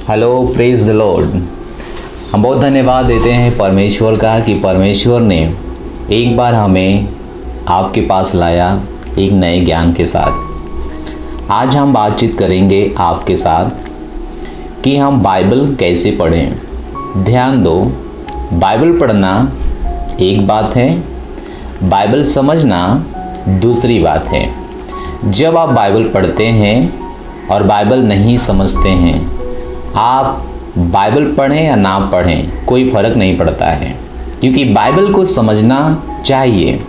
Hello, praise the Lord. हम बहुत धन्यवाद देते हैं परमेश्वर का कि परमेश्वर ने एक बार हमें आपके पास लाया एक नए ज्ञान के साथ। आज हम बातचीत करेंगे आपके साथ कि हम बाइबल कैसे पढ़ें। ध्यान दो, बाइबल पढ़ना एक बात है, बाइबल समझना दूसरी बात है। जब आप बाइबल पढ़ते हैं और बाइबल नहीं समझते हैं, आप बाइबल पढ़ें या ना पढ़ें कोई फ़र्क नहीं पड़ता है, क्योंकि बाइबल को समझना चाहिए।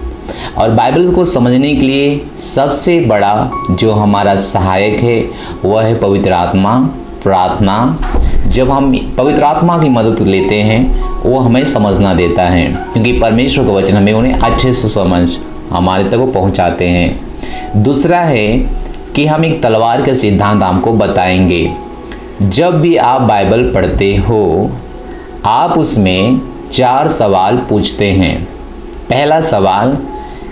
और बाइबल को समझने के लिए सबसे बड़ा जो हमारा सहायक है वह है पवित्र आत्मा, प्रार्थना। जब हम पवित्र आत्मा की मदद लेते हैं वो हमें समझना देता है, क्योंकि परमेश्वर का वचन हमें उन्हें अच्छे से समझ हमारे तक वो पहुँचाते हैं। दूसरा है कि हम एक तलवार के सिद्धांत आपको बताएंगे। जब भी आप बाइबल पढ़ते हो आप उसमें 4 सवाल पूछते हैं। पहला सवाल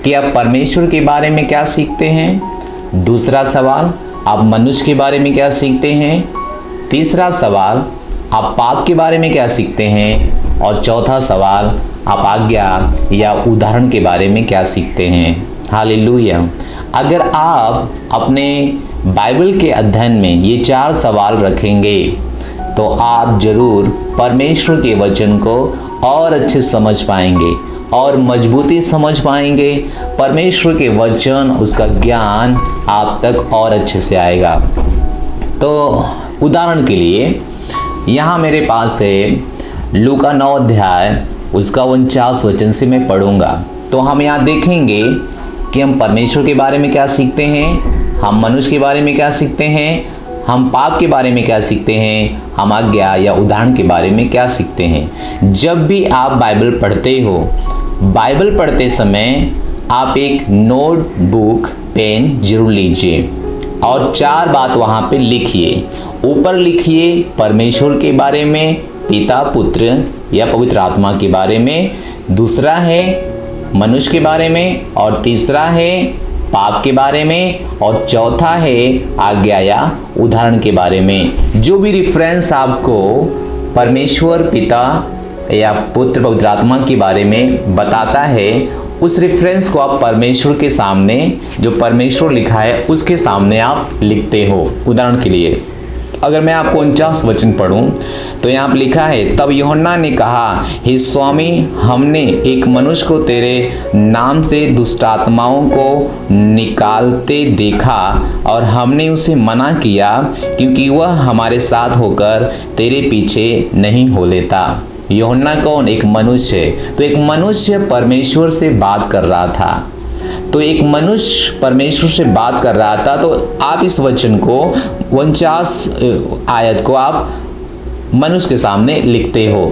कि आप परमेश्वर के बारे में क्या सीखते हैं। दूसरा सवाल, आप मनुष्य के बारे में क्या सीखते हैं। तीसरा सवाल, आप पाप के बारे में क्या सीखते हैं। और चौथा सवाल, आप आज्ञा या उदाहरण के बारे में क्या सीखते हैं। हालेलुया। अगर आप अपने बाइबल के अध्ययन में ये 4 सवाल रखेंगे तो आप ज़रूर परमेश्वर के वचन को और अच्छे समझ पाएंगे और मजबूती समझ पाएंगे। परमेश्वर के वचन, उसका ज्ञान आप तक और अच्छे से आएगा। तो उदाहरण के लिए यहाँ मेरे पास है लूका 9 अध्याय, उसका 49 वचन से मैं पढ़ूंगा। तो हम यहाँ देखेंगे कि हम परमेश्वर के बारे में क्या सीखते हैं, हम मनुष्य के बारे में क्या सीखते हैं, हम पाप के बारे में क्या सीखते हैं, हम आज्ञा या उदाहरण के बारे में क्या सीखते हैं। जब भी आप बाइबल पढ़ते हो, बाइबल पढ़ते समय आप एक नोटबुक पेन जरूर लीजिए और 4 बात वहाँ पे लिखिए। ऊपर लिखिए परमेश्वर के बारे में, पिता, पुत्र या पवित्र आत्मा के बारे में। दूसरा है मनुष्य के बारे में, और तीसरा है पाप के बारे में, और चौथा है आज्ञा या उदाहरण के बारे में। जो भी रेफरेंस आपको परमेश्वर, पिता या पुत्र, पवित्र आत्मा के बारे में बताता है, उस रेफरेंस को आप परमेश्वर के सामने, जो परमेश्वर लिखा है उसके सामने आप लिखते हो। उदाहरण के लिए अगर मैं आपको 49 वचन पढ़ूं तो यहाँ पर लिखा है, तब यूहन्ना ने कहा, हे स्वामी, हमने एक मनुष्य को तेरे नाम से दुष्टात्माओं को निकालते देखा और हमने उसे मना किया, क्योंकि वह हमारे साथ होकर तेरे पीछे नहीं हो लेता। यूहन्ना कौन? एक मनुष्य है। तो एक मनुष्य परमेश्वर से बात कर रहा था। तो एक मनुष्य परमेश्वर से बात कर रहा था। तो आप इस वचन को 49 आयत को आप मनुष्य के सामने लिखते हो,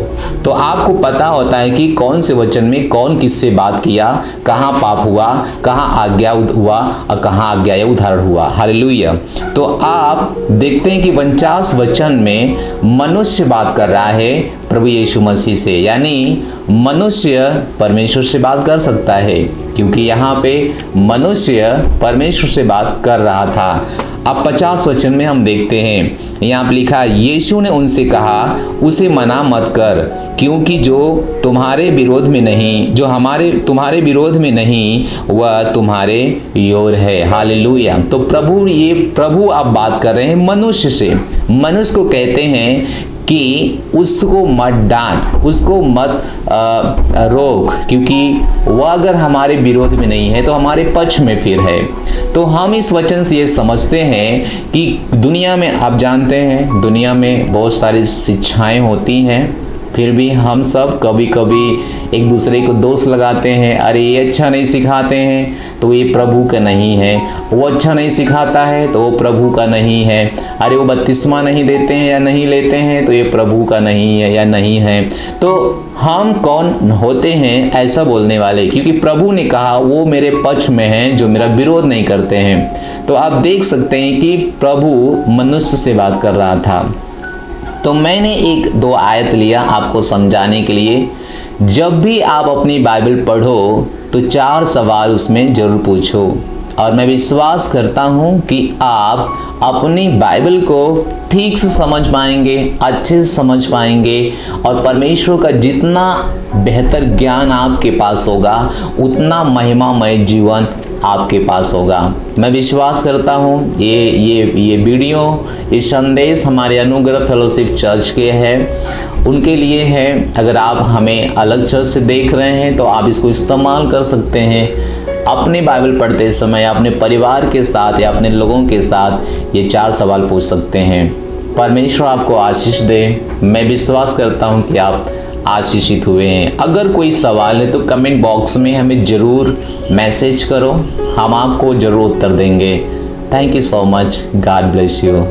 तो आपको पता होता है कि कौन से वचन में कौन किससे बात किया, कहाँ पाप हुआ, कहाँ आज्ञा हुआ और कहाँ आज्ञा या उदाहरण हुआ। हालेलुया। तो आप देखते हैं कि 49 वचन में मनुष्य बात कर रहा है प्रभु यीशु मसीह से, यानी मनुष्य परमेश्वर से बात कर सकता है, क्योंकि यहाँ पे मनुष्य परमेश्वर से बात कर रहा था। अब 50 वचन में हम देखते हैं, यहाँ पर लिखा, यीशु ने उनसे कहा, उसे मना मत कर, क्योंकि जो तुम्हारे विरोध में नहीं, जो तुम्हारे विरोध में नहीं, वह तुम्हारे योर है। हालेलुया। तो प्रभु आप बात कर रहे हैं मनुष्य से। मनुष्य को कहते हैं कि उसको मत डांट, उसको मत रोक, क्योंकि वह अगर हमारे विरोध में नहीं है तो हमारे पक्ष में फिर है। तो हम इस वचन से ये समझते हैं कि दुनिया में, आप जानते हैं, दुनिया में बहुत सारी शिक्षाएं होती हैं, फिर भी हम सब कभी कभी एक दूसरे को दोष लगाते हैं। अरे ये अच्छा नहीं सिखाते हैं तो ये प्रभु का नहीं है, वो अच्छा नहीं सिखाता है तो वो प्रभु का नहीं है। अरे वो बपतिस्मा नहीं देते हैं या नहीं लेते हैं तो ये प्रभु का नहीं है या नहीं है। तो हम कौन होते हैं ऐसा बोलने वाले, क्योंकि प्रभु ने कहा वो मेरे पक्ष में हैं जो मेरा विरोध नहीं करते हैं। तो आप देख सकते हैं कि प्रभु मनुष्य से बात कर रहा था। तो मैंने 1-2 आयत लिया आपको समझाने के लिए। जब भी आप अपनी बाइबल पढ़ो तो 4 सवाल उसमें जरूर पूछो और मैं विश्वास करता हूँ कि आप अपनी बाइबल को ठीक से समझ पाएंगे, अच्छे से समझ पाएंगे और परमेश्वर का जितना बेहतर ज्ञान आपके पास होगा उतना महिमामय जीवन आपके पास होगा। मैं विश्वास करता हूँ ये वीडियो, ये संदेश हमारे अनुग्रह फेलोशिप चर्च के है, उनके लिए है। अगर आप हमें अलग चर्च से देख रहे हैं तो आप इसको इस्तेमाल कर सकते हैं अपने बाइबल पढ़ते समय, अपने परिवार के साथ या अपने लोगों के साथ ये 4 सवाल पूछ सकते हैं। परमेश्वर आपको आशीष दे। मैं विश्वास करता हूँ कि आप आशीषित हुए हैं। अगर कोई सवाल है तो कमेंट बॉक्स में हमें ज़रूर मैसेज करो, हम आपको ज़रूर उत्तर देंगे। Thank you so much. God bless you.